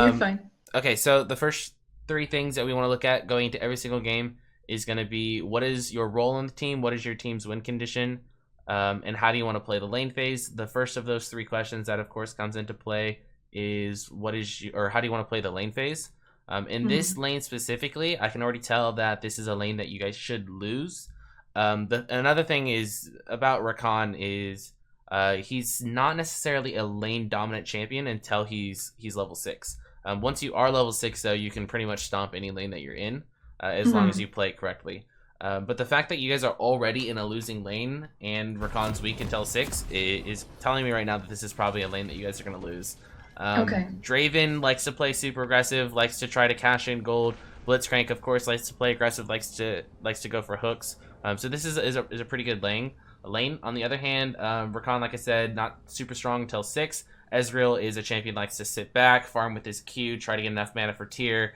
You're fine. Okay, so the first three things that we want to look at going into every single game is going to be what is your role on the team, what is your team's win condition, and how do you want to play the lane phase. The first of those three questions that, of course, comes into play is or how do you want to play the lane phase. In this Mhm. lane specifically, I can already tell that this is a lane that you guys should lose. Another thing is about Rakan is he's not necessarily a lane dominant champion until he's level 6. Once you are level 6, though, you can pretty much stomp any lane that you're in, as long as Mhm. you play it correctly. But the fact that you guys are already in a losing lane and Rakan's weak until 6 is telling me right now that this is probably a lane that you guys are going to lose. Okay. Draven likes to play super aggressive, likes to try to cash in gold. Blitzcrank, of course, likes to play aggressive, likes to go for hooks. So this is a pretty good lane. On the other hand, Rakan, like I said, not super strong until 6. Ezreal is a champion likes to sit back, farm with his Q, try to get enough mana for tier,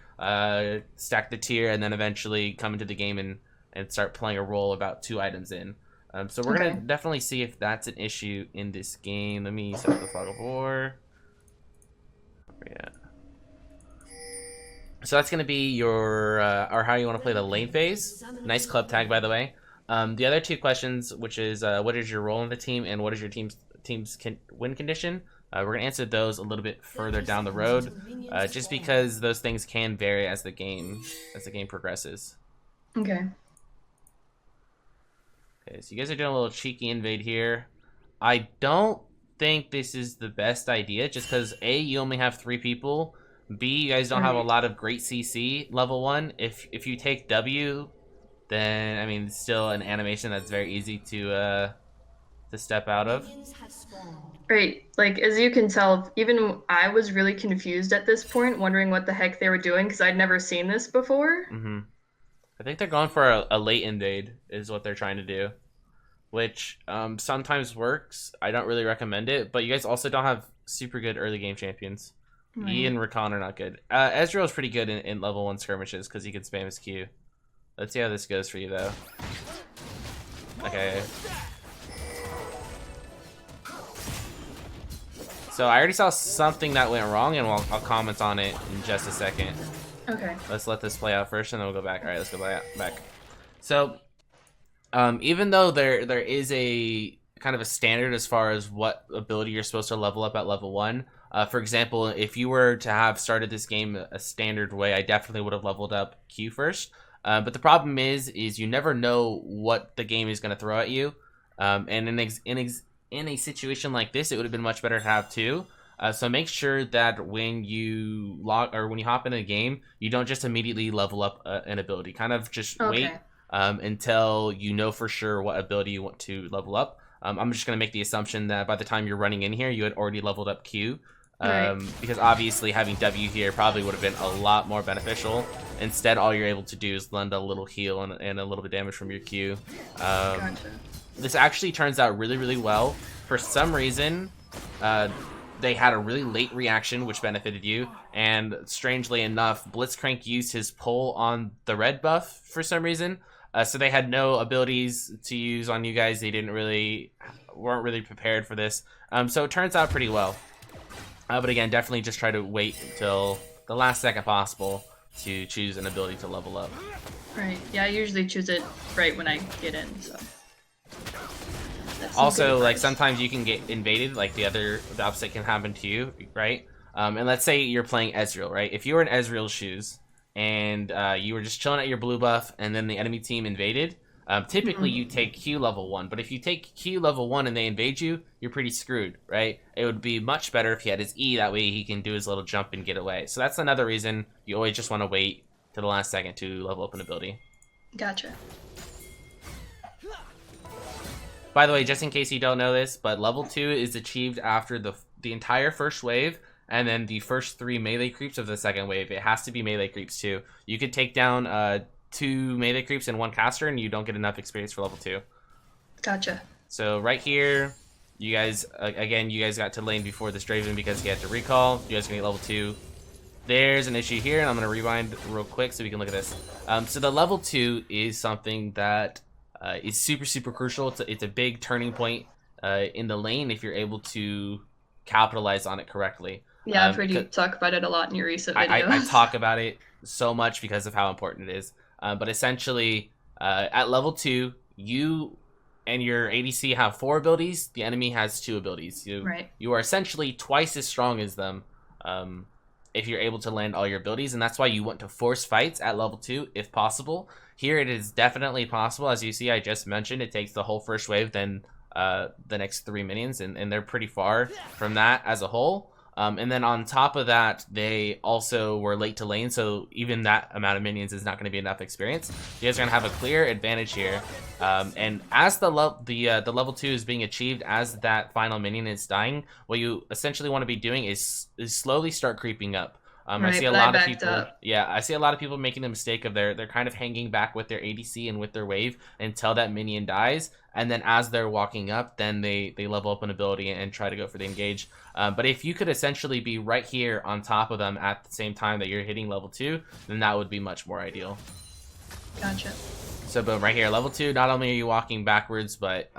stack the tier, and then eventually come into the game and start playing a role about 2 items in. So we're going Okay. to definitely see if that's an issue in this game. Let me set up the fog of war. Yeah. So that's going to be your, or how you want to play the lane phase. Nice club tag, by the way. The other two questions, which is what is your role in the team and what is your team's win condition, we're going to answer those a little bit further down the road, just because those things can vary as the game progresses. Okay. Okay, so you guys are doing a little cheeky invade here. I don't think this is the best idea, just because A, you only have 3 people. B, you guys don't have a Right. lot of great CC level 1. If you take W, then I mean it's still an animation that's very easy to step out of. Right. Like as you can tell, even I was really confused at this point, wondering what the heck they were doing because I'd never seen this before. hmm I think they're going for a late invade is what they're trying to do, which sometimes works. I don't really recommend it, but you guys also don't have super good early game champions. E Right. and Rakan are not good. Ezreal is pretty good in level 1 skirmishes because he can spam his Q. Let's see how this goes for you though. Okay. So I already saw something that went wrong, and I'll comment on it in just a second. Okay. Let's let this play out first, and then we'll go back. All right, let's go back. So, even though there is a kind of a standard as far as what ability you're supposed to level up at level 1. For example, if you were to have started this game a standard way, I definitely would have leveled up Q first. But the problem is you never know what the game is going to throw at you. And in a situation like this, it would have been much better to have 2. So make sure that when you when you hop into a game, you don't just immediately level up an ability. Kind of just Okay. wait until you know for sure what ability you want to level up. I'm just going to make the assumption that by the time you're running in here, you had already leveled up Q. Right. Because obviously having W here probably would have been a lot more beneficial. Instead, all you're able to do is lend a little heal and a little bit of damage from your Q. Gotcha. This actually turns out really, really well. For some reason, they had a really late reaction, which benefited you. And strangely enough, Blitzcrank used his pull on the red buff for some reason. So they had no abilities to use on you guys. They weren't really prepared for this. So it turns out pretty well. But again, definitely just try to wait until the last second possible to choose an ability to level up. Right. Yeah, I usually choose it right when I get in, so that's some good Also, like advice. sometimes you can get invaded, like the opposite can happen to you, right? And let's say you're playing Ezreal, right? If you were in Ezreal's shoes and you were just chilling at your blue buff, and then the enemy team invaded, typically you Mhm. take Q level 1. But if you take Q level 1 and they invade you, you're pretty screwed, right? It would be much better if he had his E. That way he can do his little jump and get away. So that's another reason you always just want to wait to the last second to level up an ability. Gotcha. By the way, just in case you don't know this, but level 2 is achieved after the entire first wave and then the first 3 melee creeps of the second wave. It has to be melee creeps too. You could take down 2 melee creeps and 1 caster, and you don't get enough experience for level 2. Gotcha. So right here, you guys, again, you guys got to lane before this Draven because he had to recall. You guys can get level 2. There's an issue here, and I'm going to rewind real quick so we can look at this. So the level 2 is something that is super, super crucial. It's a big turning point in the lane if you're able to capitalize on it correctly. Yeah, I've heard you talk about it a lot in your recent I videos. talk about it so much because of how important it is. But essentially, at level 2, you and your ADC have 4 abilities. The enemy has 2 abilities. Right. You are essentially twice as strong as them um, if you're able to land all your abilities, and that's why you want to force fights at level 2 if possible. Here it is definitely possible. As you see, I just mentioned, it takes the whole first wave, then the next 3 minions, and they're pretty far from that as a whole. And then on top of that, they also were late to lane, so even that amount of minions is not going to be enough experience. You guys are going to have a clear advantage here. And as the level 2 is being achieved, as that final minion is dying, what you essentially want to be doing is slowly start creeping up. I Right, see a but I lot of backed people. up. Yeah, I see a lot of people making the mistake of they're kind of hanging back with their ADC and with their wave until that minion dies, and then as they're walking up, then they level up an ability and try to go for the engage. But if you could essentially be right here on top of them at the same time that you're hitting level 2, then that would be much more ideal. Gotcha. So boom, right here, level 2. Not only are you walking backwards, but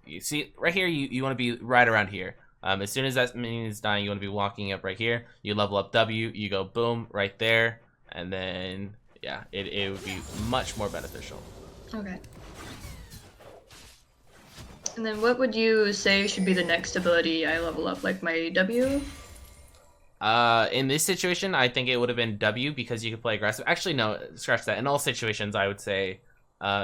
you see right here, you want to be right around here. As soon as that minion is dying, you want to be walking up right here. You level up W, you go boom right there, and then yeah, it would be much more beneficial. Okay. And then what would you say should be the next ability I level up, like my W? In this situation, I think it would have been W because you could play aggressive. Actually, no, scratch that. In all situations, I would say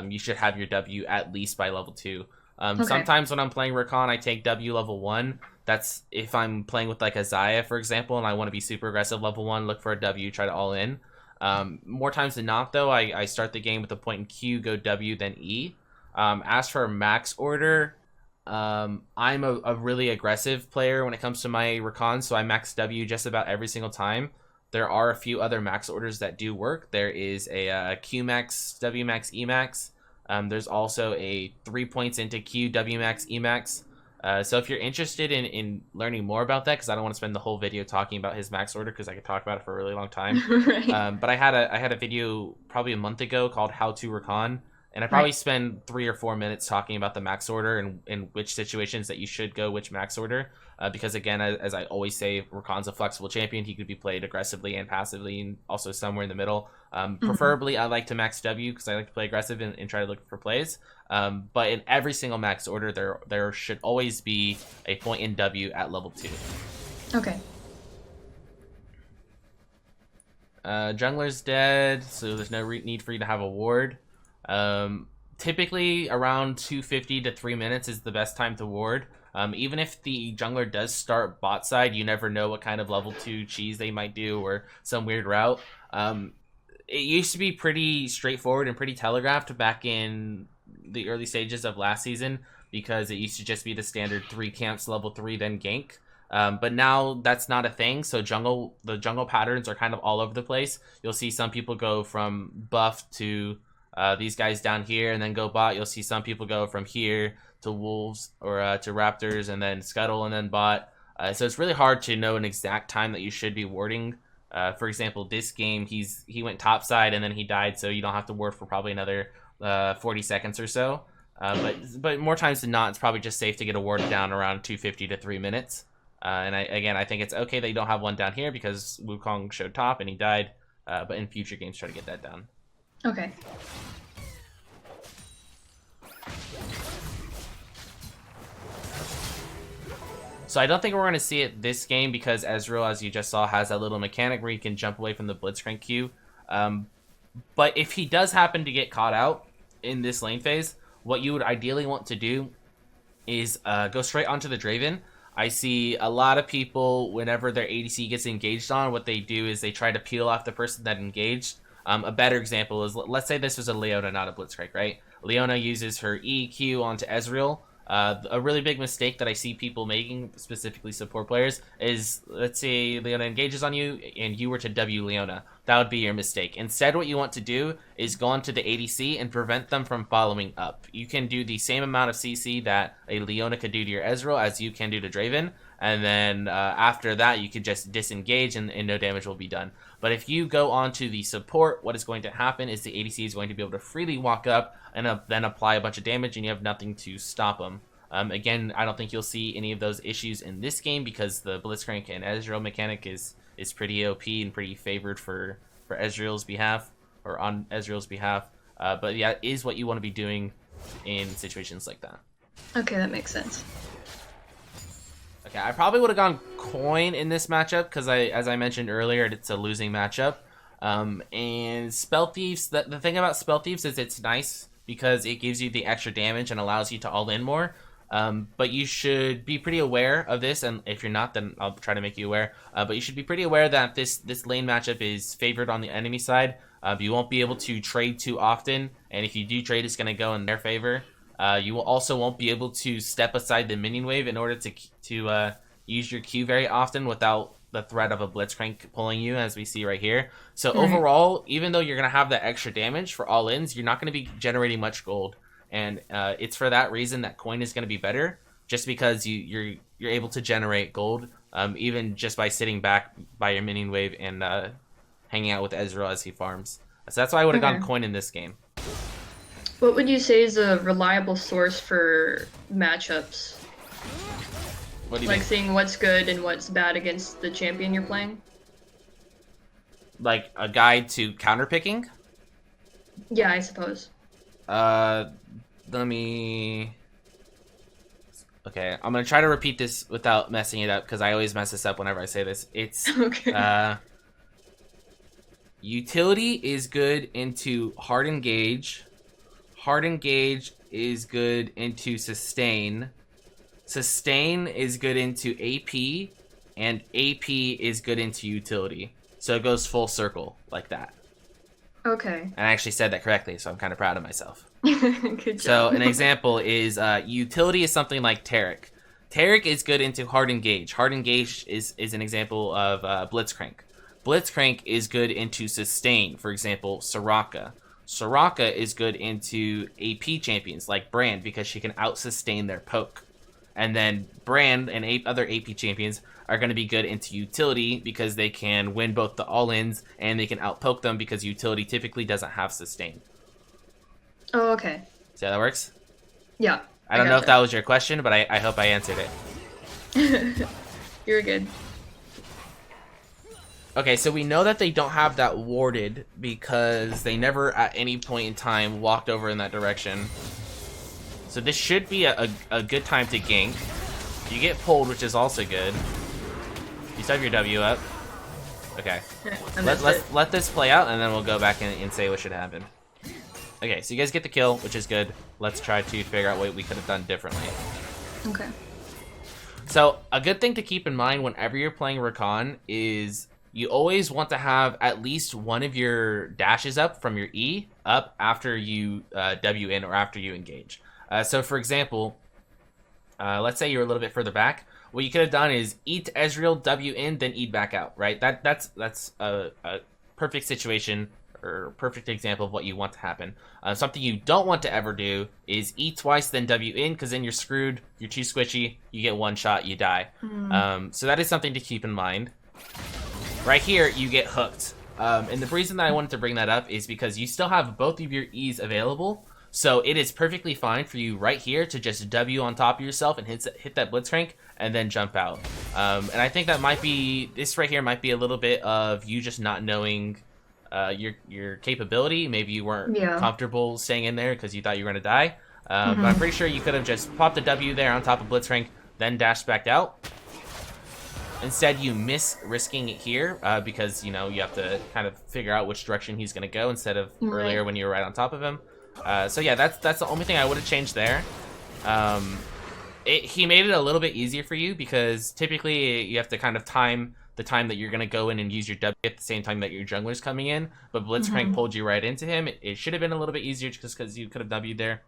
you should have your W at least by level 2. Okay. Sometimes when I'm playing Rakan, I take W level 1. That's if I'm playing with like a Xayah, for example, and I want to be super aggressive level 1, look for a W, try to all in. More times than not, though, I start the game with a point in Q, go W, then E. As for max order, I'm a really aggressive player when it comes to my Rakan, so I max W just about every single time. There are a few other max orders that do work. There is a Q max, W max, E max. There's also a 3 points into Q, W max, E max. So if you're interested in learning more about that, because I don't want to spend the whole video talking about his max order, because I could talk about it for a really long time. Right. But I had a video probably a month ago called How to Rakan, and I probably spend 3 or 4 minutes talking about the max order and which situations that you should go which max order. Because again, as I always say, Rakan's a flexible champion. He could be played aggressively and passively, and also somewhere in the middle. Preferably, I like to max W because I like to play aggressive and try to look for plays. But in every single max order, there should always be a point in W at level 2. Okay. Jungler's dead, so there's no need for you to have a ward. Typically, around 250 to 3 minutes is the best time to ward. Even if the jungler does start bot side, you never know what kind of level 2 cheese they might do or some weird route. It used to be pretty straightforward and pretty telegraphed back in the early stages of last season because it used to just be the standard 3 camps, level 3, then gank. But now that's not a thing, so the jungle patterns are kind of all over the place. You'll see some people go from buff to these guys down here and then go bot. You'll see some people go from here to wolves or to raptors and then scuttle and then bot. So it's really hard to know an exact time that you should be warding. For example, this game he went topside and then he died, so you don't have to ward for probably another 40 seconds or so. But more times than not, it's probably just safe to get a ward down around 250 to 3 minutes. And I think it's okay that you don't have one down here because Wukong showed top and he died. But in future games, try to get that down. Okay. So I don't think we're going to see it this game because Ezreal, as you just saw, has that little mechanic where he can jump away from the Blitzcrank Q. But if he does happen to get caught out in this lane phase, what you would ideally want to do is go straight onto the Draven. I see a lot of people, whenever their ADC gets engaged on, what they do is they try to peel off the person that engaged. A better example is, let's say this was a Leona, not a Blitzcrank, right? Leona uses her EQ onto Ezreal. A really big mistake that I see people making, specifically support players, is let's say Leona engages on you and you were to W Leona. That would be your mistake. Instead, what you want to do is go onto the ADC and prevent them from following up. You can do the same amount of CC that a Leona could do to your Ezreal as you can do to Draven, and then after that you could just disengage and no damage will be done. But if you go onto the support, what is going to happen is the ADC is going to be able to freely walk up and then apply a bunch of damage and you have nothing to stop them. Again, I don't think you'll see any of those issues in this game because the Blitzcrank and Ezreal mechanic is pretty OP and pretty favored for Ezreal's behalf, or on Ezreal's behalf. But yeah, it is what you want to be doing in situations like that. Okay, that makes sense. Okay, I probably would have gone coin in this matchup because as I mentioned earlier, it's a losing matchup. And Spell Thieves, the thing about Spell Thieves is it's nice because it gives you the extra damage and allows you to all in more. But you should be pretty aware of this, and if you're not, then I'll try to make you aware. But you should be pretty aware that this lane matchup is favored on the enemy side. You won't be able to trade too often, and if you do trade, it's going to go in their favor. You will also won't be able to step aside the minion wave in order to use your Q very often without the threat of a Blitzcrank pulling you, as we see right here. So overall, even though you're going to have that extra damage for all-ins, you're not going to be generating much gold. And it's for that reason that coin is going to be better, just because you're able to generate gold, even just by sitting back by your minion wave and hanging out with Ezreal as he farms. So that's why I would have gone coin in this game. What would you say is a reliable source for matchups? What do you like mean? seeing what's good and what's bad against the champion you're playing? Like a guide to counterpicking? Yeah, I suppose. Let me... Okay, I'm gonna try to repeat this without messing it up, because I always mess this up whenever I say this. It's, okay. Utility is good into hard engage. Hard engage is good into sustain. Sustain is good into AP. And AP is good into utility. So it goes full circle, like that. Okay. And I actually said that correctly, so I'm kind of proud of myself. Good job. So an example is utility is something like Taric. Taric is good into hard engage. Hard engage is an example of Blitzcrank. Blitzcrank is good into sustain. For example, Soraka. Soraka is good into AP champions like Brand because she can out-sustain their poke. And then Brand and other AP champions are going to be good into utility because they can win both the all-ins and they can out-poke them because utility typically doesn't have sustain. Oh, okay. See how that works? Yeah. I don't know if that was your question, but I hope I answered it. You're good. Okay, so we know that they don't have that warded because they never at any point in time walked over in that direction. So this should be a good time to gank. You get pulled, which is also good. You still have your W up. Okay. Let this play out, and then we'll go back and say what should happen. Okay, so you guys get the kill, which is good. Let's try to figure out what we could have done differently. Okay. So a good thing to keep in mind whenever you're playing Rakan is you always want to have at least one of your dashes up from your E up after you W in or after you engage. So for example, let's say you're a little bit further back. What you could have done is E to Ezreal, W in, then E back out, right? That's a perfect situation or perfect example of what you want to happen. Something you don't want to ever do is E twice, then W in, because then you're screwed. You're too squishy. You get one shot, you die. So that is something to keep in mind. Right here, you get hooked. And the reason that I wanted to bring that up is because you still have both of your E's available. So it is perfectly fine for you right here to just W on top of yourself and hit that Blitzcrank and then jump out. And I think that this right here might be a little bit of you just not knowing your capability. Maybe you weren't comfortable staying in there because you thought you were going to die. But I'm pretty sure you could have just popped a W there on top of Blitzcrank, then dashed back out. Instead, you miss risking it here because, you have to kind of figure out which direction he's going to go instead of earlier when you were right on top of him. So yeah, that's the only thing I would have changed there. He made it a little bit easier for you because typically you have to kind of time the time that you're going to go in and use your W at the same time that your jungler's coming in, but Blitzcrank pulled you right into him. It should have been a little bit easier just because you could have W'd there.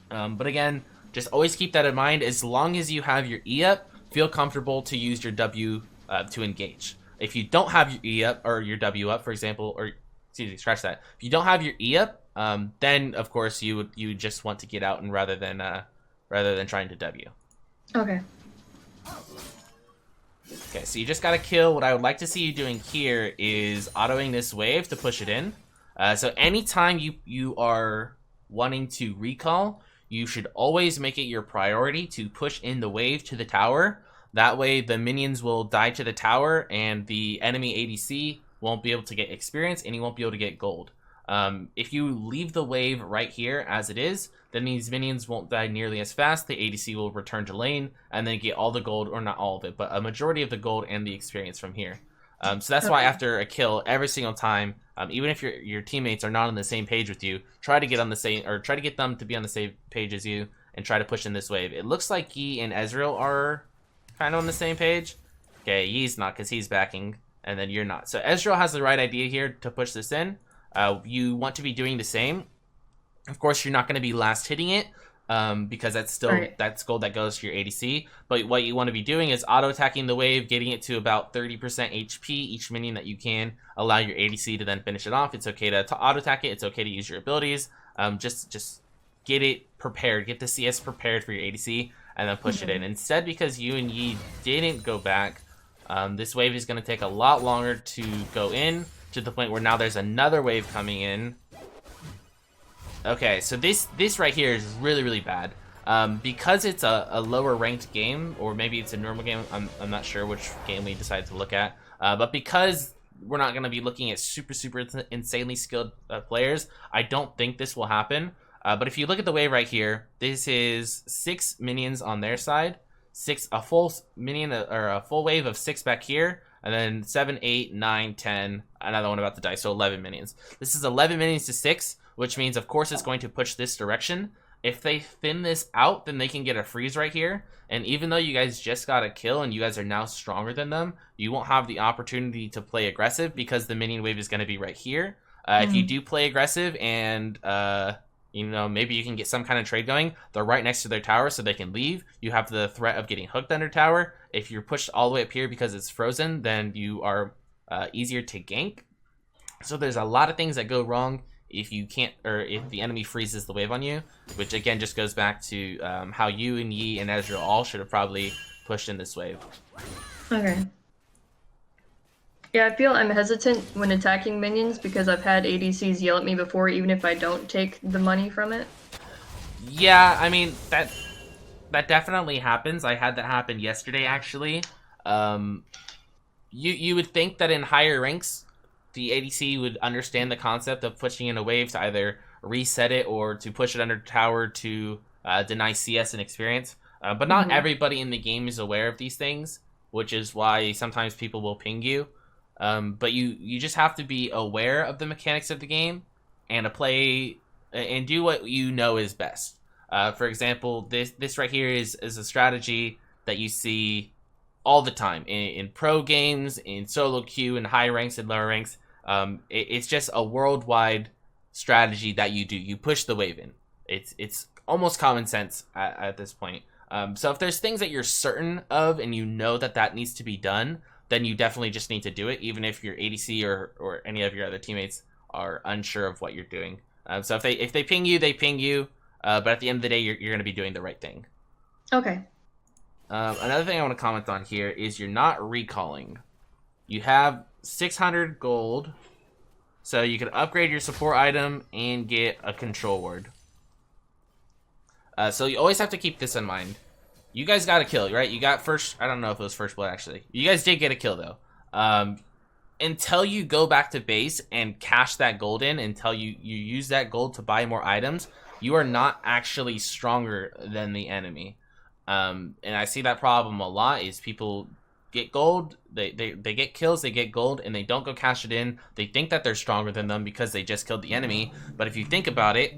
But again, just always keep that in mind. As long as you have your E up, feel comfortable to use your W to engage. If you don't have your E up or your W up, for example, or excuse me, scratch that. If you don't have your E up, then of course you would just want to get out and rather than trying to W. Okay. Okay, so you just got to kill. What I would like to see you doing here is autoing this wave to push it in. So anytime you are wanting to recall, you should always make it your priority to push in the wave to the tower. That way the minions will die to the tower and the enemy ADC won't be able to get experience and he won't be able to get gold. If you leave the wave right here as it is, then these minions won't die nearly as fast. The ADC will return to lane and then get all the gold, or not all of it, but a majority of the gold and the experience from here. So that's why after a kill, every single time, even if your teammates are not on the same page with you, try to get on the same, or try to get them to be on the same page as you, and try to push in this wave. It looks like Yi and Ezreal are kind of on the same page. Okay, Yi's not because he's backing, and then you're not. So Ezreal has the right idea here to push this in. You want to be doing the same. Of course, you're not going to be last hitting it, because that's still that's gold that goes to your ADC. But what you want to be doing is auto attacking the wave, getting it to about 30% HP each minion that you can. Allow your ADC to then finish it off. It's okay to auto attack it. It's okay to use your abilities. Just get it prepared. Get the CS prepared for your ADC, and then push it in. Instead, because you and Yi didn't go back, this wave is going to take a lot longer to go in, to the point where now there's another wave coming in. Okay, so this right here is really, really bad. Because it's a lower ranked game, or maybe it's a normal game, I'm not sure which game we decided to look at. But because we're not going to be looking at super insanely skilled players, I don't think this will happen. But if you look at the wave right here, this is 6 minions on their side, a full minion, or a full wave of 6 back here, and then 7, 8, 9, 10, another one about to die, so 11 minions. This is 11 minions to 6, which means, of course, it's going to push this direction. If they thin this out, then they can get a freeze right here. And even though you guys just got a kill and you guys are now stronger than them, you won't have the opportunity to play aggressive because the minion wave is going to be right here. If you do play aggressive and, you know, maybe you can get some kind of trade going, they're right next to their tower so they can leave. You have the threat of getting hooked under tower. If you're pushed all the way up here because it's frozen, then you are easier to gank. So there's a lot of things that go wrong if you can't, or if the enemy freezes the wave on you, which again just goes back to how you and Yi and Ezreal all should have probably pushed in this wave. Okay. Yeah, I feel I'm hesitant when attacking minions because I've had ADCs yell at me before, even if I don't take the money from it. Yeah, I mean, that definitely happens. I had that happen yesterday, actually. You would think that in higher ranks, the ADC would understand the concept of pushing in a wave to either reset it or to push it under tower to deny CS and experience. But not everybody in the game is aware of these things, which is why sometimes people will ping you. But you just have to be aware of the mechanics of the game and to play and do what you know is best. For example, this right here is a strategy that you see all the time in pro games, in solo queue, in high ranks and lower ranks. It's just a worldwide strategy that you do. You push the wave in. It's almost common sense at this point. So if there's things that you're certain of and you know that needs to be done, then you definitely just need to do it, even if your ADC or any of your other teammates are unsure of what you're doing. So if they ping you, they ping you. But at the end of the day, you're going to be doing the right thing. Okay. Another thing I want to comment on here is you're not recalling. You have 600 gold, so you can upgrade your support item and get a control ward. So you always have to keep this in mind. You guys got a kill, right? You got first. I don't know if it was first blood, actually. You guys did get a kill, though. Until you go back to base and cash that gold in, until you use that gold to buy more items, you are not actually stronger than the enemy. And I see that problem a lot, is people get gold, they get kills, they get gold, and they don't go cash it in. They think that they're stronger than them because they just killed the enemy. But if you think about it,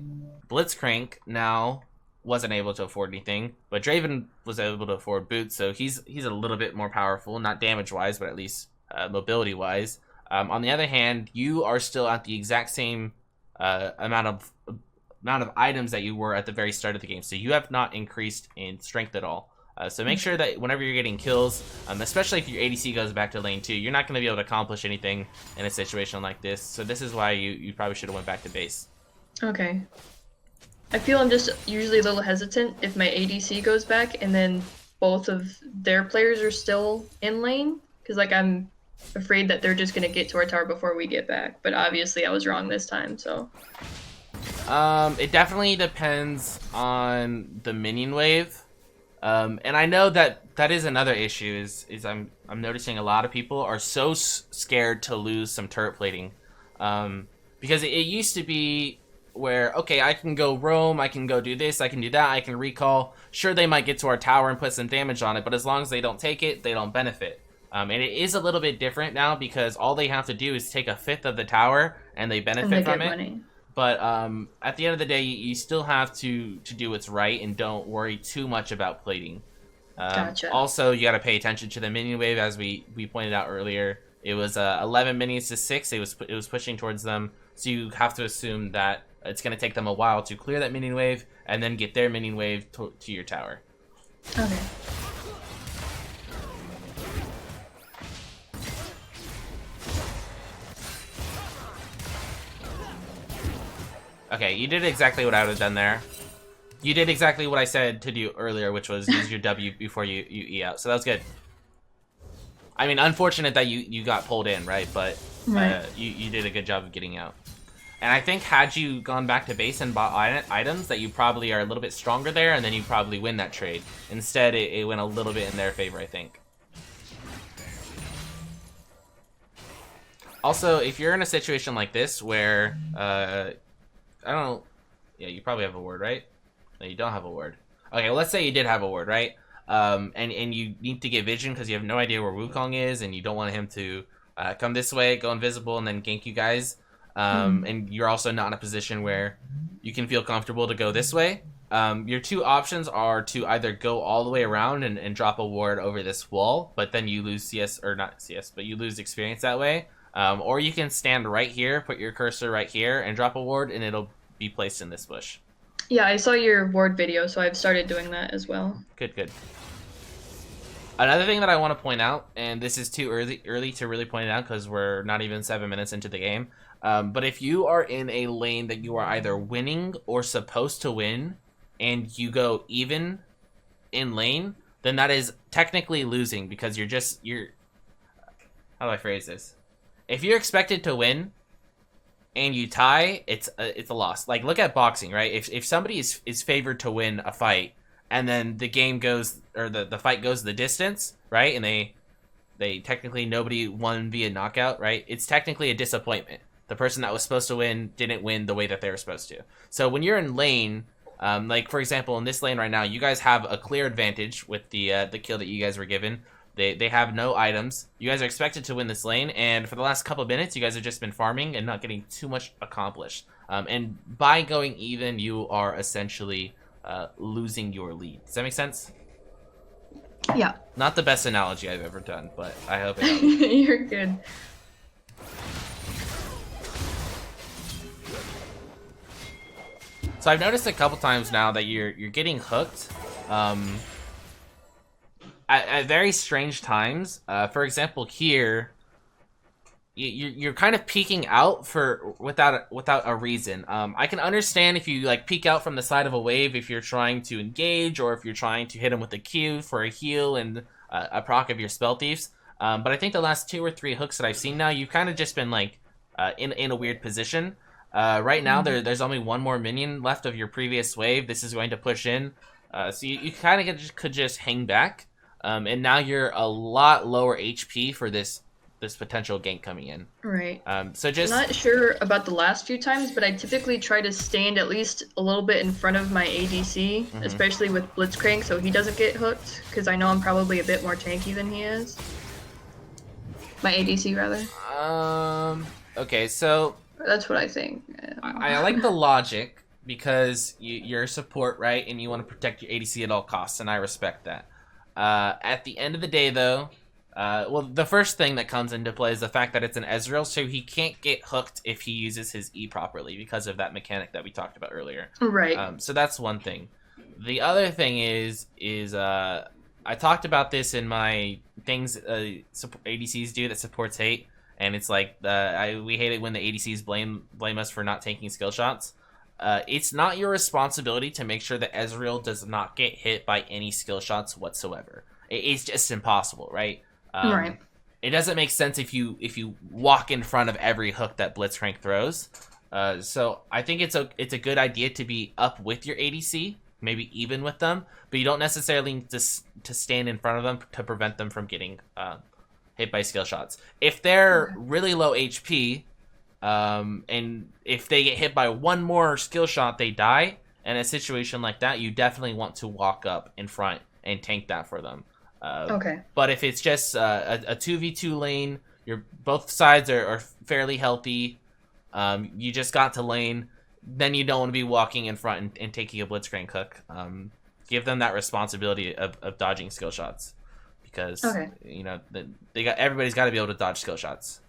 Blitzcrank now wasn't able to afford anything, but Draven was able to afford boots, so he's a little bit more powerful, not damage-wise, but at least mobility-wise. On the other hand, you are still at the exact same amount of items that you were at the very start of the game, so you have not increased in strength at all. So make sure that whenever you're getting kills, especially if your ADC goes back to lane 2, you're not going to be able to accomplish anything in a situation like this. So this is why you probably should have went back to base. Okay. I feel I'm just usually a little hesitant if my ADC goes back and then both of their players are still in lane, because like I'm afraid that they're just going to get to our tower before we get back. But obviously I was wrong this time, so. It definitely depends on the minion wave. And I know that is another issue. Is I'm noticing a lot of people are so scared to lose some turret plating, because it used to be where, okay, I can go roam, I can go do this, I can do that, I can recall. Sure, they might get to our tower and put some damage on it, but as long as they don't take it, they don't benefit. And it is a little bit different now because all they have to do is take a fifth of the tower and they benefit And they from get it. money. But at the end of the day, you still have to do what's right and don't worry too much about plating. Gotcha. Also, you got to pay attention to the minion wave, as we pointed out earlier. It was 11 minions to 6. It was pushing towards them, so you have to assume that it's going to take them a while to clear that minion wave and then get their minion wave to your tower. Okay. Okay, you did exactly what I would have done there. You did exactly what I said to do earlier, which was use your W before you E out. So that was good. I mean, unfortunate that you got pulled in, right? But Right. you did a good job of getting out. And I think had you gone back to base and bought items, that you probably are a little bit stronger there, and then you probably win that trade. Instead, it went a little bit in their favor, I think. Also, if you're in a situation like this where, I don't know, yeah, you probably have a ward, right? No, you don't have a ward. Okay, well, let's say you did have a ward, right? And you need to get vision because you have no idea where Wukong is, and you don't want him to come this way, go invisible, and then gank you guys. And you're also not in a position where you can feel comfortable to go this way. Your two options are to either go all the way around and drop a ward over this wall, but then you lose CS, or not CS, but you lose experience that way. Or you can stand right here, put your cursor right here, and drop a ward, and it'll be placed in this bush. Yeah, I saw your ward video, so I've started doing that as well. Good, good. Another thing that I want to point out, and this is too early to really point it out because we're not even 7 minutes into the game, but if you are in a lane that you are either winning or supposed to win, and you go even in lane, then that is technically losing because you're how do I phrase this? If you're expected to win and you tie, it's a loss. Like, look at boxing, right? If somebody is favored to win a fight, and then the game goes, or the fight goes the distance, right? And they technically, nobody won via knockout, right? It's technically a disappointment. The person that was supposed to win didn't win the way that they were supposed to. So when you're in lane, like for example in this lane right now, you guys have a clear advantage with the kill that you guys were given. They have no items. You guys are expected to win this lane, and for the last couple of minutes, you guys have just been farming and not getting too much accomplished. And by going even, you are essentially losing your lead. Does that make sense? Yeah. Not the best analogy I've ever done, but I hope it helps. You're good. So I've noticed a couple times now that you're getting hooked at very strange times. For example, here you're kind of peeking out without a reason. I can understand if you like peek out from the side of a wave if you're trying to engage, or if you're trying to hit him with a Q for a heal and a proc of your spell thieves. But I think the last 2 or 3 hooks that I've seen now, you've kind of just been like in a weird position. Right now, there's only 1 more minion left of your previous wave. This is going to push in. So you kind of could just hang back. And now you're a lot lower HP for this potential gank coming in. Right. So just... I'm not sure about the last few times, but I typically try to stand at least a little bit in front of my ADC, especially with Blitzcrank, so he doesn't get hooked, because I know I'm probably a bit more tanky than he is. My ADC, rather. Okay, so... That's what I think. I like the logic, because you're a support, right? And you want to protect your ADC at all costs, and I respect that. At the end of the day, though... well, the first thing that comes into play is the fact that it's an Ezreal, so he can't get hooked if he uses his E properly because of that mechanic that we talked about earlier. Right. So that's one thing. The other thing is I talked about this in my things ADCs do that supports hate, and it's like we hate it when the ADCs blame us for not taking skill shots. It's not your responsibility to make sure that Ezreal does not get hit by any skill shots whatsoever. It's just impossible, right? It doesn't make sense if you walk in front of every hook that Blitzcrank throws. So I think it's a good idea to be up with your ADC, maybe even with them, but you don't necessarily need to stand in front of them to prevent them from getting hit by skill shots. If they're really low HP, and if they get hit by one more skill shot, they die. In a situation like that, you definitely want to walk up in front and tank that for them. Okay. But if it's just a 2v2 lane, both sides are fairly healthy, you just got to lane, then you don't want to be walking in front and taking a blitzcrank hook. Give them that responsibility of dodging skill shots, because you know everybody's got to be able to dodge skill shots.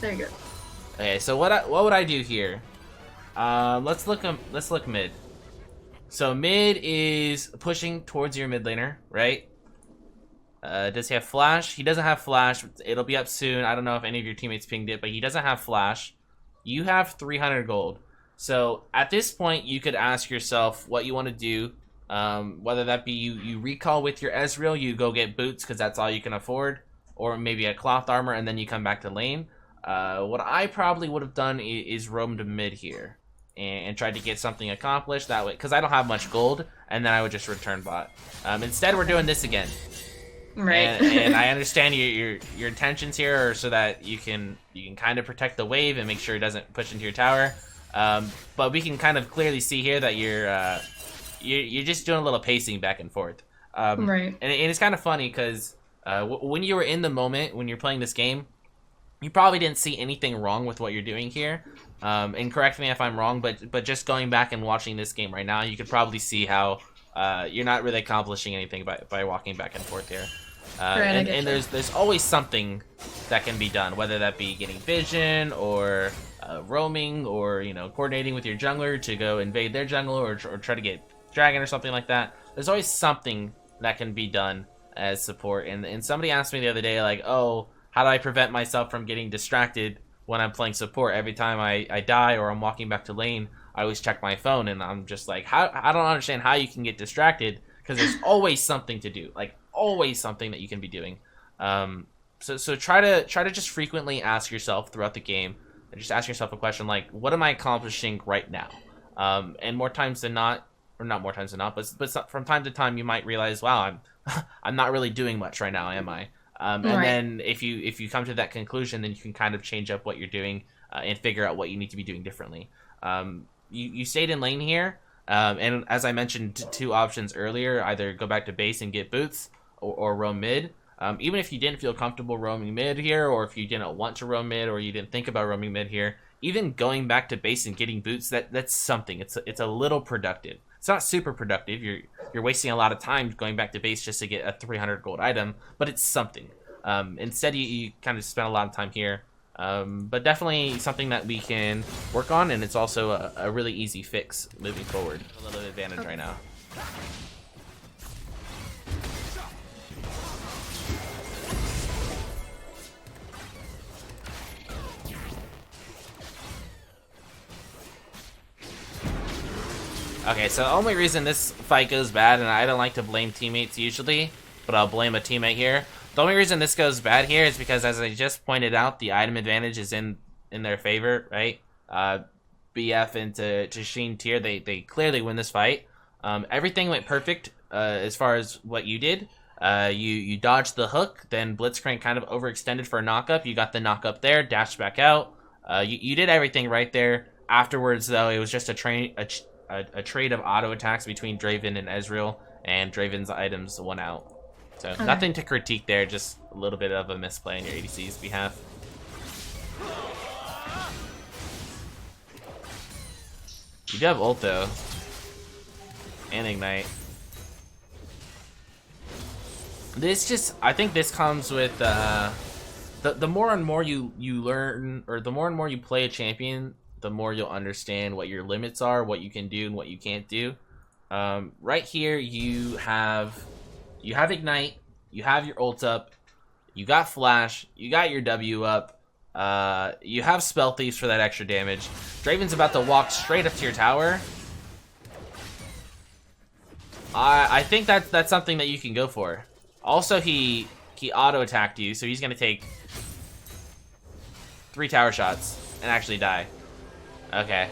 There you go. Okay, so what would I do here? Let's look mid. So mid is pushing towards your mid laner, right? Does he have flash? He doesn't have flash. It'll be up soon. I don't know if any of your teammates pinged it, but he doesn't have flash. You have 300 gold. So at this point, you could ask yourself what you want to do. Whether that be you recall with your Ezreal, you go get boots because that's all you can afford, or maybe a cloth armor, and then you come back to lane. What I probably would have done is roamed mid here and tried to get something accomplished that way, because I don't have much gold, and then I would just return bot. Instead, we're doing this again. Right. And I understand your intentions here are so that you can kind of protect the wave and make sure it doesn't push into your tower. But we can kind of clearly see here that you're just doing a little pacing back and forth. Right. And it's kind of funny because when you were in the moment, when you're playing this game, you probably didn't see anything wrong with what you're doing here. And correct me if I'm wrong, but just going back and watching this game right now, you could probably see how you're not really accomplishing anything by walking back and forth here. And there's always something that can be done, whether that be getting vision or roaming, or coordinating with your jungler to go invade their jungle, or try to get dragon or something like that. There's always something that can be done as support. And somebody asked me the other day, like, oh, how do I prevent myself from getting distracted when I'm playing support? Every time I die or I'm walking back to lane, I always check my phone, and I'm just like, I don't understand how you can get distracted, because there's always something to do, like always something that you can be doing. So try to just frequently ask yourself throughout the game, and just ask yourself a question like, what am I accomplishing right now? And more times than not, or not more times than not, but from time to time you might realize, wow, I'm not really doing much right now, am I? And then if you come to that conclusion, then you can kind of change up what you're doing and figure out what you need to be doing differently. You stayed in lane here, and as I mentioned, two options earlier: either go back to base and get boots, or roam mid. Even if you didn't feel comfortable roaming mid here, or if you didn't want to roam mid, or you didn't think about roaming mid here, even going back to base and getting boots, that's something. It's a little productive. It's not super productive. You're wasting a lot of time going back to base just to get a 300 gold item, but it's something. Instead, you kind of spend a lot of time here. But definitely something that we can work on, and it's also a really easy fix moving forward. A little advantage right now. Okay, so the only reason this fight goes bad, and I don't like to blame teammates usually, but I'll blame a teammate here. The only reason this goes bad here is because, as I just pointed out, the item advantage is in their favor, right? BF into Sheen tier, they clearly win this fight. Everything went perfect as far as what you did. You dodged the hook, then Blitzcrank kind of overextended for a knock-up. You got the knock-up there, dashed back out. You did everything right there. Afterwards, though, it was just a trade of auto attacks between Draven and Ezreal, and Draven's items won out. So nothing to critique there, just a little bit of a misplay on your ADC's behalf. You do have ult though, and ignite. I think this comes with the more and more you learn, or the more and more you play a champion, the more you'll understand what your limits are, what you can do and what you can't do. Right here, you have ignite, you have your ult up, you got flash, you got your W up, you have spell thieves for that extra damage. Draven's about to walk straight up to your tower. I think that's something that you can go for. Also, he auto attacked you, so he's gonna take 3 tower shots. and actually die. Okay.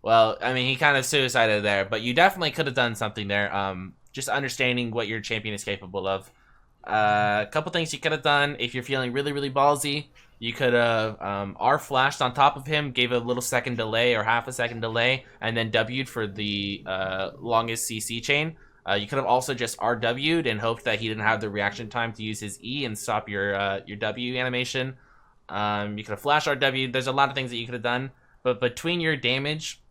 Well, I mean, he kind of suicided there, but you definitely could have done something there. Just understanding what your champion is capable of. A couple things you could have done if you're feeling really, really ballsy. You could have R flashed on top of him, gave a little second delay or half a second delay, and then W'd for the longest CC chain. You could have also just RW'd and hoped that he didn't have the reaction time to use his E and stop your W animation. You could have flash RW. There's a lot of things that you could have done, but between your damage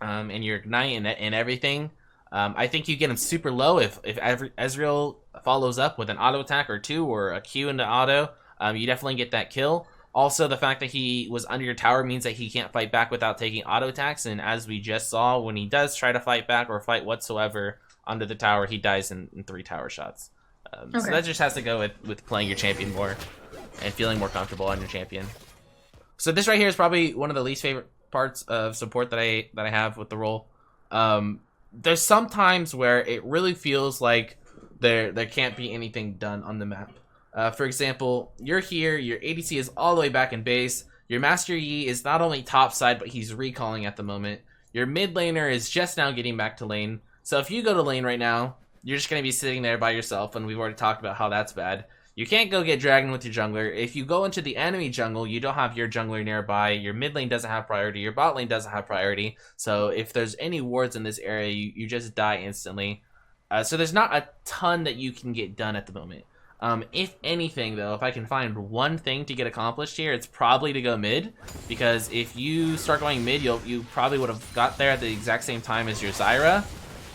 and your ignite and everything, I think you get him super low if Ezreal follows up with an auto attack or two or a Q into auto. You definitely get that kill. Also, the fact that he was under your tower means that he can't fight back without taking auto attacks, and as we just saw, when he does try to fight back or fight whatsoever under the tower, he dies in 3 tower shots. So that just has to go with playing your champion more and feeling more comfortable on your champion. So this right here is probably one of the least favorite parts of support that I have with the role. There's some times where it really feels like there can't be anything done on the map. For example, you're here, your ADC is all the way back in base, your Master Yi is not only top side, but he's recalling at the moment. Your mid laner is just now getting back to lane. So if you go to lane right now, you're just going to be sitting there by yourself, and we've already talked about how that's bad. You can't go get dragon with your jungler. If you go into the enemy jungle, you don't have your jungler nearby. Your mid lane doesn't have priority. Your bot lane doesn't have priority. So if there's any wards in this area, you just die instantly. So there's not a ton that you can get done at the moment. If anything, though, if I can find one thing to get accomplished here, it's probably to go mid. Because if you start going mid, you probably would have got there at the exact same time as your Zyra.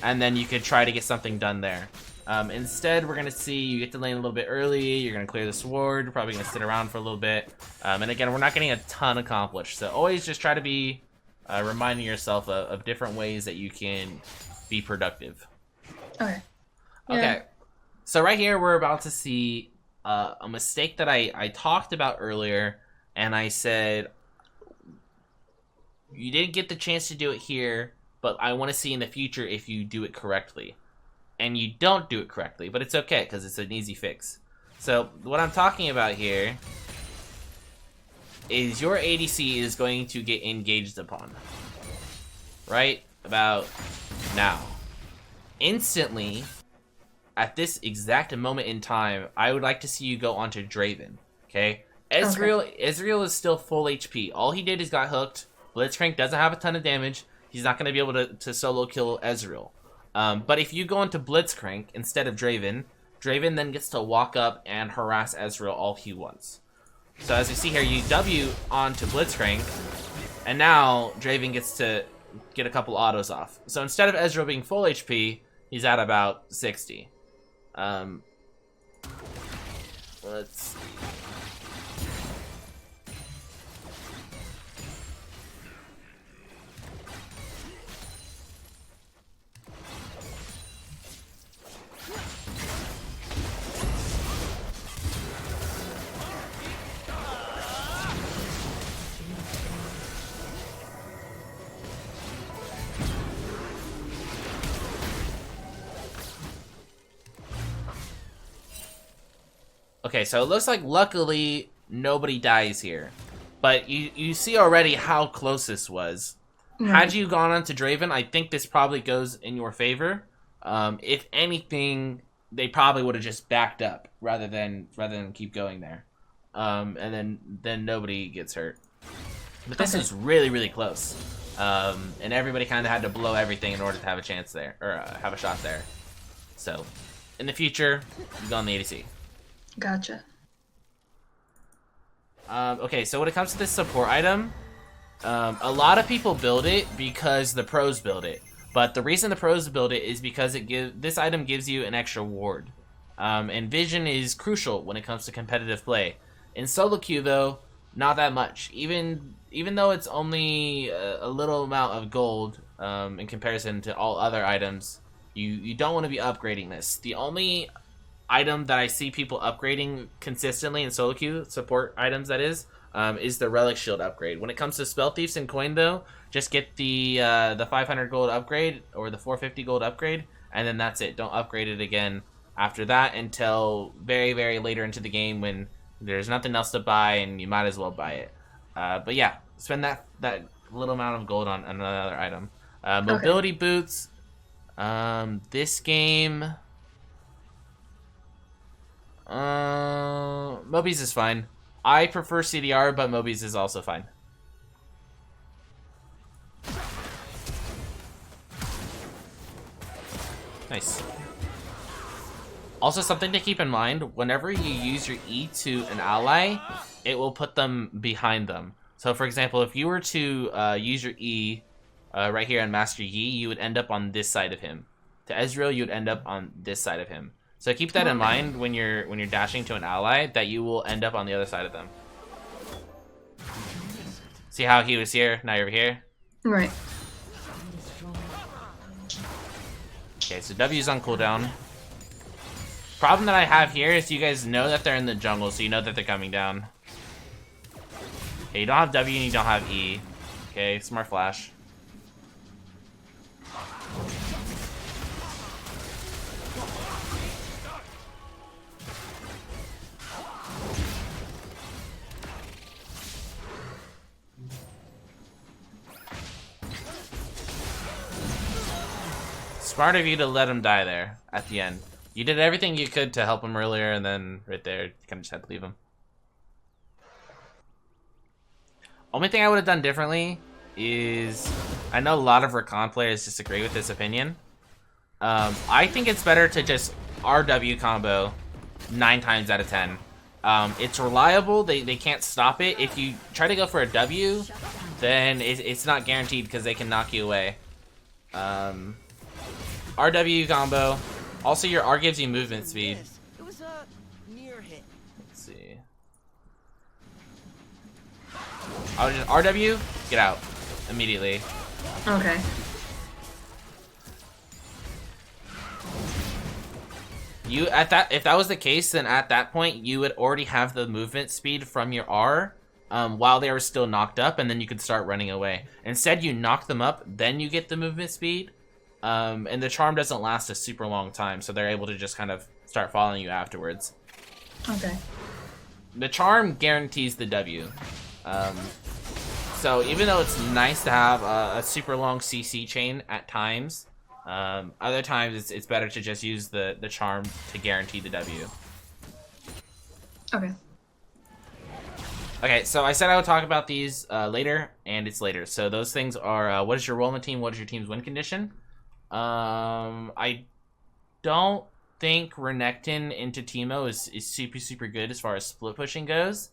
And then you could try to get something done there. Instead, we're going to see you get to lane a little bit early. You're going to clear the sword. You're probably going to sit around for a little bit. And again, we're not getting a ton accomplished. So always just try to be reminding yourself of different ways that you can be productive. Okay. Yeah. Okay. So right here, we're about to see a mistake that I talked about earlier. And I said, you didn't get the chance to do it here, but I want to see in the future if you do it correctly. And you don't do it correctly, but it's okay because it's an easy fix. So what I'm talking about here is your ADC is going to get engaged upon. Right about now. Instantly, at this exact moment in time, I would like to see you go onto Draven. Okay? Ezreal is still full HP. All he did is got hooked. Blitzcrank doesn't have a ton of damage. He's not going to be able to solo kill Ezreal. But if you go into Blitzcrank instead of Draven, Draven then gets to walk up and harass Ezreal all he wants. So as you see here, you W onto Blitzcrank, and now Draven gets to get a couple autos off. So instead of Ezreal being full HP, he's at about 60. Let's... Okay, so it looks like luckily nobody dies here. But you see already how close this was. Had you gone on to Draven, I think this probably goes in your favor. If anything, they probably would have just backed up rather than keep going there. And then nobody gets hurt. But this is really, really close. And everybody kind of had to blow everything in order to have a chance there, or have a shot there. So, in the future, you go on the ADC. Gotcha. Okay, so when it comes to this support item, a lot of people build it because the pros build it. But the reason the pros build it is because this item gives you an extra ward. And vision is crucial when it comes to competitive play. In solo queue, though, not that much. Even though it's only a little amount of gold in comparison to all other items, you don't want to be upgrading this. The only item that I see people upgrading consistently in solo queue, support items that is the relic shield upgrade. When it comes to spell thieves and coin, though, just get the 500 gold upgrade or the 450 gold upgrade, and then that's it. Don't upgrade it again after that until very, very later into the game when there's nothing else to buy and you might as well buy it. But yeah, spend that little amount of gold on another item. Mobility boots. This game. Mobies is fine. I prefer CDR, but Mobies is also fine. Nice. Also, something to keep in mind, whenever you use your E to an ally, it will put them behind them. So, for example, if you were to use your E right here on Master Yi, you would end up on this side of him. To Ezreal, you would end up on this side of him. So keep that in mind when you're dashing to an ally, that you will end up on the other side of them. See how he was here, now you're over here? Right. Okay, so W's on cooldown. Problem that I have here is you guys know that they're in the jungle, so you know that they're coming down. Okay, you don't have W and you don't have E. Okay, smart flash. Smart of you to let him die there at the end. You did everything you could to help him earlier, and then right there, you kind of just had to leave him. Only thing I would have done differently is, I know a lot of Rakan players disagree with this opinion. I think it's better to just RW combo 9 times out of 10. It's reliable, they can't stop it. If you try to go for a W, then it's not guaranteed because they can knock you away. RW combo. Also, your R gives you movement speed. It was a near hit. Let's see. I'll just RW, get out immediately. Okay. You if that was the case, then at that point you would already have the movement speed from your R while they were still knocked up, and then you could start running away. Instead, you knock them up, then you get the movement speed. And the charm doesn't last a super long time, so they're able to just kind of start following you afterwards. Okay. The charm guarantees the W. So even though it's nice to have a super long CC chain at times, other times it's better to just use the charm to guarantee the W. Okay. Okay, so I said I would talk about these later, and it's later. So those things are, what is your role in the team? What is your team's win condition? I don't think Renekton into Teemo is super good as far as split pushing goes,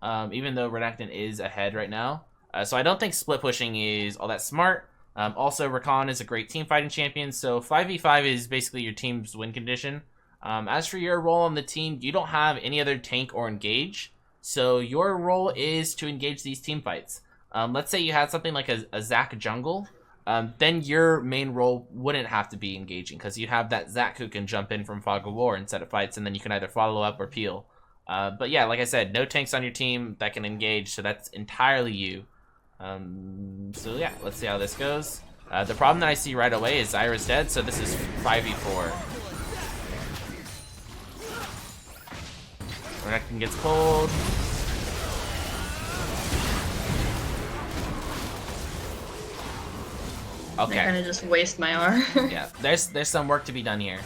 even though Renekton is ahead right now. So I don't think split pushing is all that smart. Also, Rakan is a great team fighting champion, so 5v5 is basically your team's win condition. As for your role on the team, you don't have any other tank or engage, so your role is to engage these team fights. Let's say you had something like a Zac jungle. Then your main role wouldn't have to be engaging, because you have that Zac who can jump in from Fog of War and set up fights, and then you can either follow up or peel. But yeah, like I said, no tanks on your team that can engage, so that's entirely you. So yeah, let's see how this goes. The problem that I see right away is Zyra's dead, so this is 5v4. Renekton gets pulled. Okay. I kind of just waste my R. Yeah, there's some work to be done here.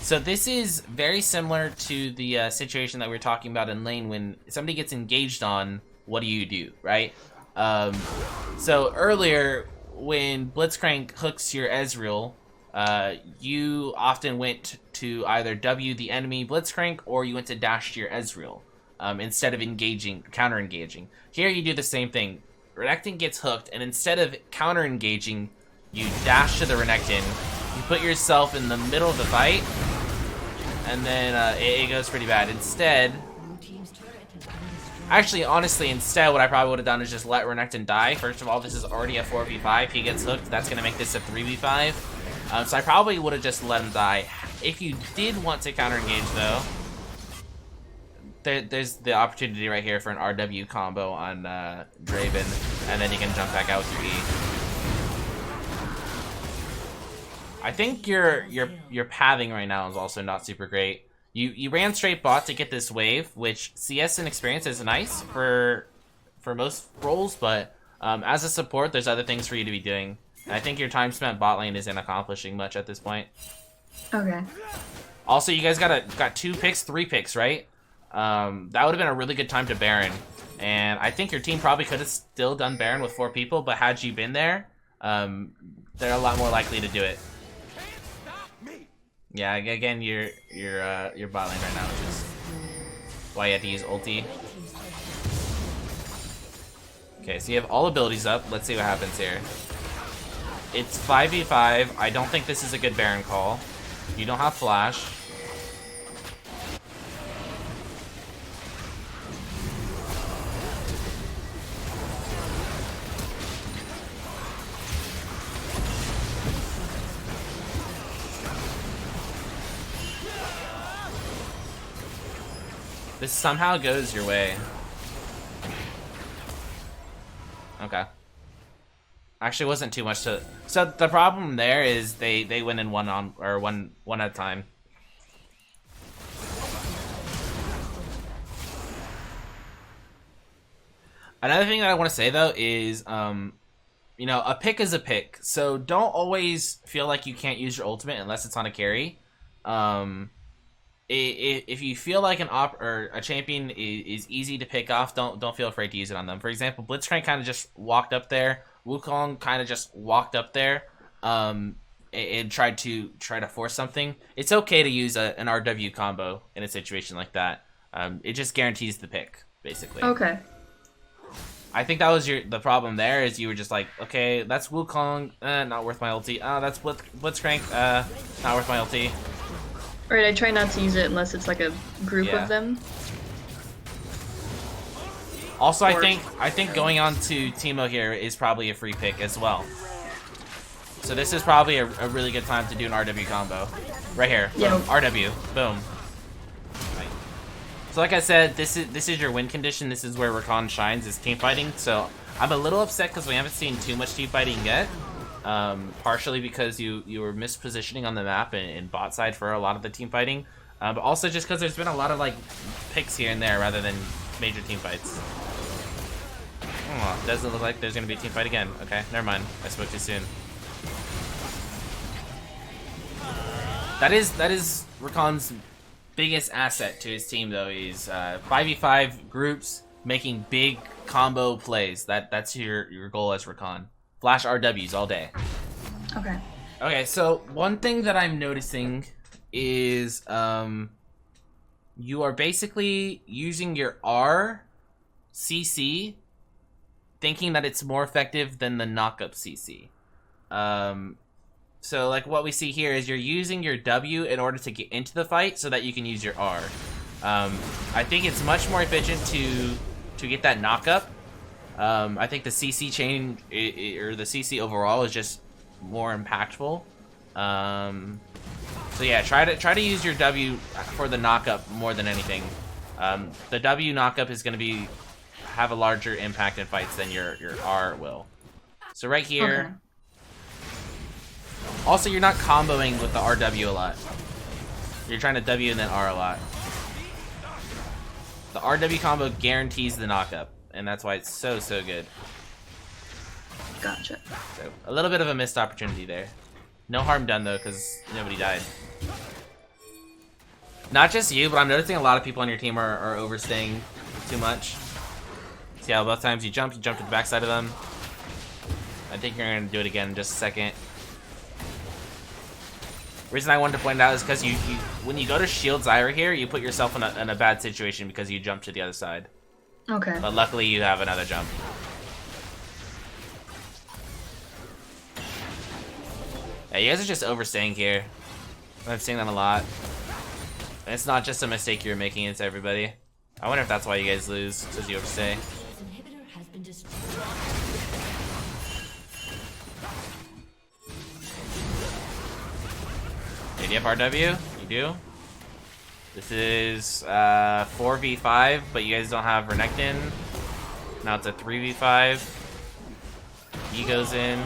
So this is very similar to the situation that we were talking about in lane when somebody gets engaged on. What do you do, right? So earlier when Blitzcrank hooks your Ezreal, you often went to either W the enemy Blitzcrank or you went to dash to your Ezreal. Instead of counter-engaging. Here you do the same thing. Renekton gets hooked, and instead of counter-engaging, you dash to the Renekton, you put yourself in the middle of the fight, and then it goes pretty bad. Instead, actually, honestly, instead what I probably would have done is just let Renekton die. First of all, this is already a 4v5. He gets hooked, that's going to make this a 3v5. So I probably would have just let him die. If you did want to counter-engage, though, there's the opportunity right here for an RW combo on Draven, and then you can jump back out with your E. I think your pathing right now is also not super great. You ran straight bot to get this wave, which CS and experience is nice for most roles, but as a support, there's other things for you to be doing. And I think your time spent bot lane isn't accomplishing much at this point. Okay. Also, you guys got 2 picks, 3 picks, right? That would have been a really good time to Baron. And I think your team probably could have still done Baron with 4 people, but had you been there, they're a lot more likely to do it. Yeah, again, your bot lane right now, which is why you had to use ulti. Okay, so you have all abilities up. Let's see what happens here. It's 5v5. I don't think this is a good Baron call. You don't have flash. This somehow goes your way. Okay. Actually, wasn't too much to. So the problem there is they win in one at a time. Another thing that I want to say though is, you know, a pick is a pick. So don't always feel like you can't use your ultimate unless it's on a carry. If you feel like a champion is easy to pick off, don't feel afraid to use it on them. For example, Blitzcrank kind of just walked up there. Wukong kind of just walked up there, and tried to force something. It's okay to use an RW combo in a situation like that. It just guarantees the pick, basically. Okay. I think that was the problem there. Is you were just like, okay, that's Wukong, not worth my ulti. That's Blitzcrank, not worth my ulti. Alright, I try not to use it unless it's like a group of them. Also, I think going on to Teemo here is probably a free pick as well. So this is probably a really good time to do an RW combo. Right here. Yeah. Boom. RW. Boom. Right. So like I said, this is your win condition. This is where Rakan shines, is team fighting. So I'm a little upset because we haven't seen too much team fighting yet. Partially because you were mispositioning on the map and bot side for a lot of the team fighting, but also just because there's been a lot of like picks here and there rather than major team fights. Oh, doesn't look like there's gonna be a team fight again. Okay, never mind. I spoke too soon. That is Rakan's biggest asset to his team though. Is 5v5 groups making big combo plays. That's your goal as Rakan. Flash RWs all day. Okay. Okay, so one thing that I'm noticing is you are basically using your R CC thinking that it's more effective than the knock-up CC. So like what we see here is you're using your W in order to get into the fight so that you can use your R. I think it's much more efficient to get that knock-up. I think the CC chain or the CC overall is just more impactful. So yeah, try to use your W for the knockup more than anything. The W knockup is going to have a larger impact in fights than your R will. So right here. Okay. Also, you're not comboing with the RW a lot. You're trying to W and then R a lot. The RW combo guarantees the knockup, and that's why it's so good. Gotcha. So a little bit of a missed opportunity there. No harm done though, because nobody died. Not just you, but I'm noticing a lot of people on your team are overstaying too much. See how both times you jumped to the backside of them. I think you're gonna do it again in just a second. Reason I wanted to point out is because you when you go to shield Zyra here, you put yourself in a bad situation because you jump to the other side. Okay. But luckily you have another jump. Yeah, you guys are just overstaying here. I've seen that a lot. And it's not just a mistake you're making, it's everybody. I wonder if that's why you guys lose, because you overstay. Okay, do you have RW? You do? This is 4v5, but you guys don't have Renekton. Now it's a 3v5. He goes in.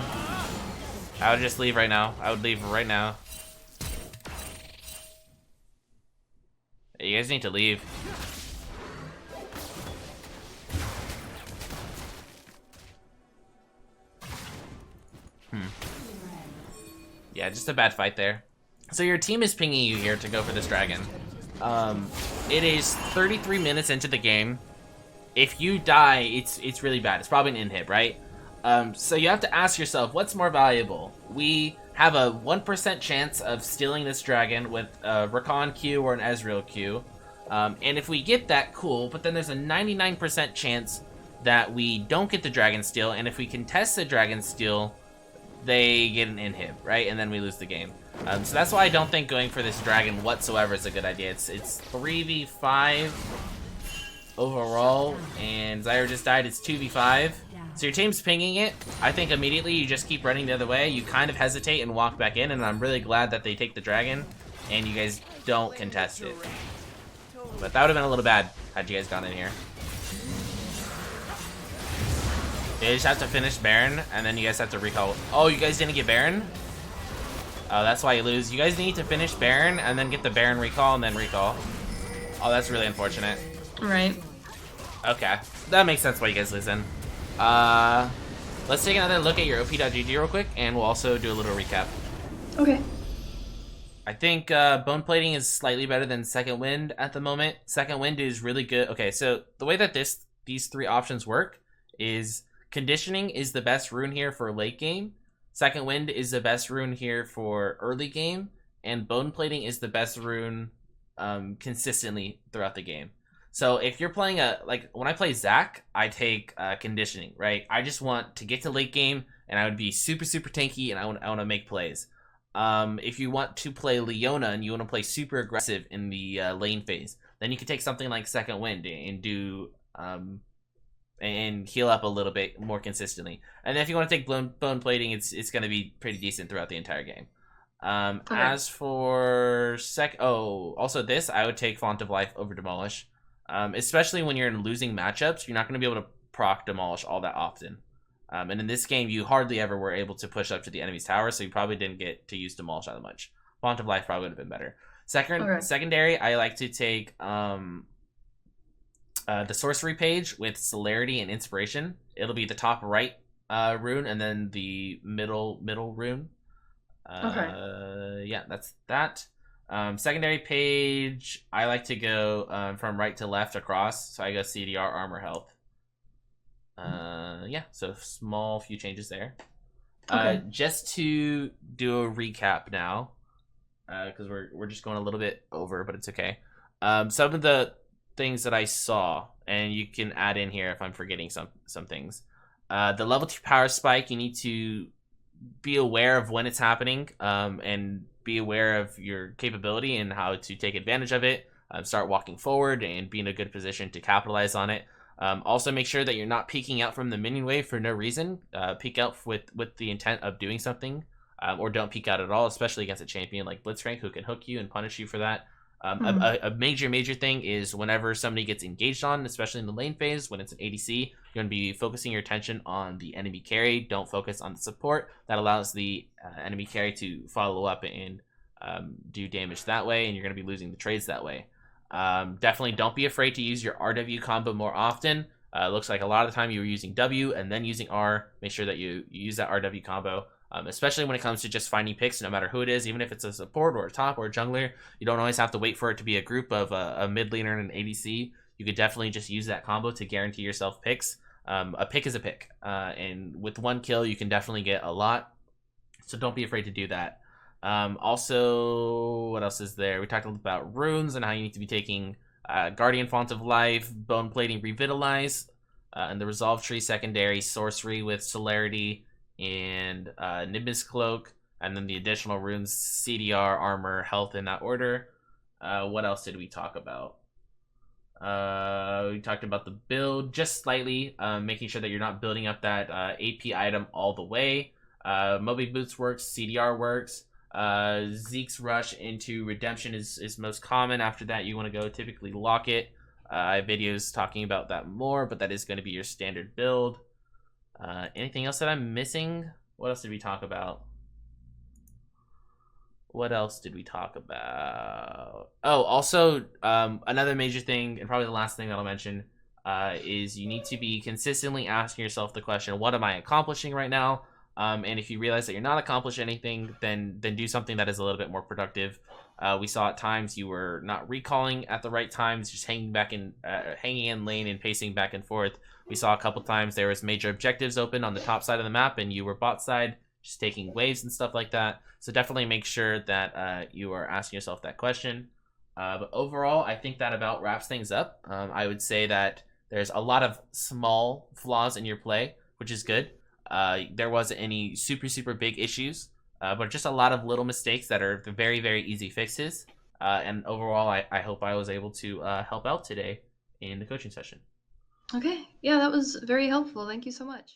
I would just leave right now. I would leave right now. You guys need to leave. Yeah, just a bad fight there. So your team is pinging you here to go for this dragon. It is 33 minutes into the game. If you die, it's really bad. It's probably an inhib, right? So you have to ask yourself, what's more valuable? We have a 1% chance of stealing this dragon with a Rakan Q or an Ezreal Q. And if we get that, cool, but then there's a 99% chance that we don't get the dragon steal, and if we contest the dragon steal, they get an inhib, right? And then we lose the game. So that's why I don't think going for this dragon whatsoever is a good idea. It's 3v5 overall, and Zyra just died. It's 2v5. So your team's pinging it. I think immediately you just keep running the other way. You kind of hesitate and walk back in, and I'm really glad that they take the dragon, and you guys don't contest it. But that would have been a little bad had you guys gone in here. You just have to finish Baron, and then you guys have to recall. Oh, you guys didn't get Baron? Oh, that's why you lose. You guys need to finish Baron, and then get the Baron recall, and then recall. Oh, that's really unfortunate. Right. Okay, that makes sense why you guys lose in. Let's take another look at your OP.GG real quick, and we'll also do a little recap. Okay. I think Bone Plating is slightly better than Second Wind at the moment. Second Wind is really good. Okay, so the way that these three options work is Conditioning is the best rune here for late game. Second Wind is the best rune here for early game. And Bone Plating is the best rune consistently throughout the game. So if you're playing like when I play Zac, I take Conditioning, right? I just want to get to late game, and I would be super, super tanky, and I want to make plays. If you want to play Leona and you want to play super aggressive in the lane phase, then you can take something like Second Wind and do and heal up a little bit more consistently. And then if you want to take Bone Plating, it's going to be pretty decent throughout the entire game. Okay. As for also this, I would take Font of Life over Demolish, especially when you're in losing matchups. You're not going to be able to proc Demolish all that often. And in this game, you hardly ever were able to push up to the enemy's tower, so you probably didn't get to use Demolish that much. Font of Life probably would have been better. Secondary, I like to take the Sorcery page with Celerity and Inspiration. It'll be the top right rune, and then the middle rune. Yeah, that's that. Secondary page, I like to go from right to left across, so I go CDR, Armor, Health. Yeah, so small few changes there. Okay. Just to do a recap now, because we're just going a little bit over, but it's okay. Some of the things that I saw, and you can add in here if I'm forgetting some things. The level 2 power spike, you need to be aware of when it's happening, and be aware of your capability and how to take advantage of it. Start walking forward and be in a good position to capitalize on it. Also make sure that you're not peeking out from the minion wave for no reason. Peek out with the intent of doing something, or don't peek out at all, especially against a champion like Blitzcrank who can hook you and punish you for that. A major thing is whenever somebody gets engaged on, especially in the lane phase, when it's an ADC, you're going to be focusing your attention on the enemy carry. Don't focus on the support. That allows the enemy carry to follow up and do damage that way, and you're going to be losing the trades that way. Definitely don't be afraid to use your RW combo more often. Looks like a lot of the time you were using W and then using R. Make sure that you use that RW combo. Especially when it comes to just finding picks, no matter who it is, even if it's a support or a top or a jungler, you don't always have to wait for it to be a group of a mid laner and an ADC. You could definitely just use that combo to guarantee yourself picks. A pick is a pick, and with one kill, you can definitely get a lot. So don't be afraid to do that. Also, what else is there? We talked about runes and how you need to be taking Guardian Font of Life, Bone Plating, Revitalize, and the Resolve Tree secondary, Sorcery with Celerity, and Nimbus Cloak, and then the additional runes, CDR, Armor, Health in that order. What else did we talk about? We talked about the build just slightly, making sure that you're not building up that AP item all the way. Moby Boots works, CDR works. Zeke's rush into Redemption is most common. After that, you want to go typically lock it. I have videos talking about that more, but that is going to be your standard build. Anything else that I'm missing? What else did we talk about? what else did we talk about? Oh, also, another major thing, and probably the last thing that I'll mention, is you need to be consistently asking yourself the question, what am I accomplishing right now? And if you realize that you're not accomplishing anything, then do something that is a little bit more productive. We saw at times you were not recalling at the right times, just hanging in lane and pacing back and forth. We saw a couple times there was major objectives open on the top side of the map, and you were bot side, just taking waves and stuff like that. So definitely make sure that you are asking yourself that question. But overall, I think that about wraps things up. I would say that there's a lot of small flaws in your play, which is good. There wasn't any super big issues, but just a lot of little mistakes that are very easy fixes. And overall, I hope I was able to help out today in the coaching session. Okay, yeah, that was very helpful. Thank you so much.